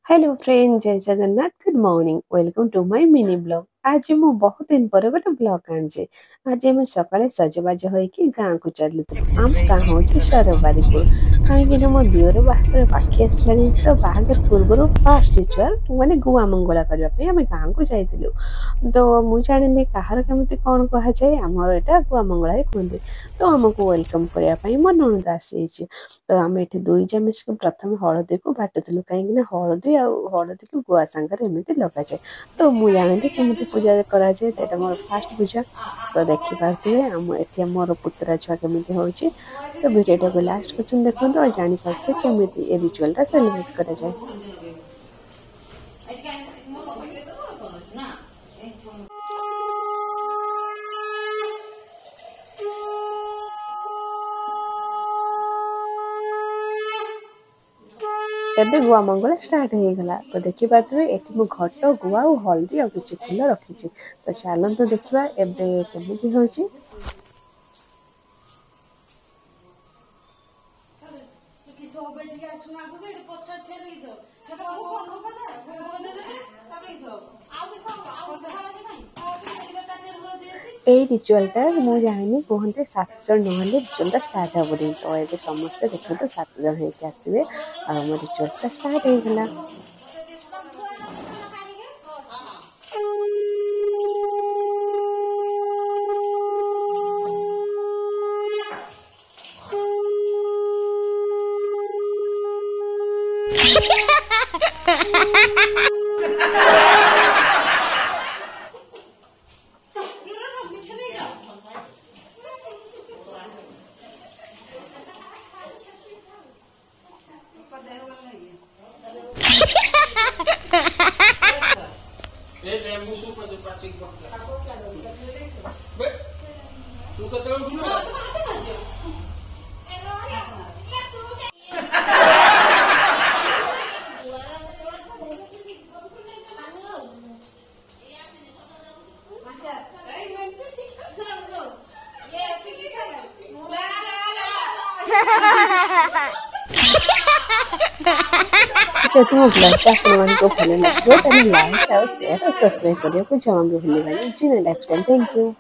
Hello friend, जय Jagannath. Good morning, welcome to my mini blog. आज मु बहुत दिन पर गोटे ब्लॉग आनी। आज आम सकाଳେ सजबाज होइकी गाँ को चलु। आम गाँ हूँ सरबारीपुर। कहीं मो दिवर बाहर पाखी आसलानी तो बाहागर पूर्व फास्ट रिचुअल माने गुआ मंगला करने आम गाँ को जाइलु। तो मु जानी कहार केमती कौन कह जाए, आमर यहाँ गुआ मंगला ही कहते। तो आमको वेलकम करने मो नणद आसी। तो आम ये दुईजा मिसिक प्रथम हलदी को बाटुलु कहीं हलदी हलदी को गुआ सांगे एमती लग जाए। तो मुझे जानी केमी पूजा कराए, मोर फास्ट पूजा। तो देखिपे आम ये मोर पुतरा छुआ केमी हो। तो भिडियो को लास्ट क्वेश्चन देखो और जापारे केमी रिचुअलटा सेलिब्रेट कराए। एबे गुआ मंगला स्टार्ट हो गला। तो देखि पारथुबे एठी मु घट गुआ और हल्दी और किछि फूल रखिछि। तो चलंतु देखिबा एबे केमिति होछि। এই रिचुअलटा मु जानी कहते 7 जन नहले रिचुअलटा स्टार्ट हेबनी। तो ये समस्ते देखते 7 जन होके आसवे और मो रिचुअलटा स्टार्ट हो गला। जदि मो ब्लॉगटा आपको भल लगे लाइक और शेयर और सब्सक्राइब करने को जमा भी भूलिए। जी मैं लाइफस्टाइल। Thank you.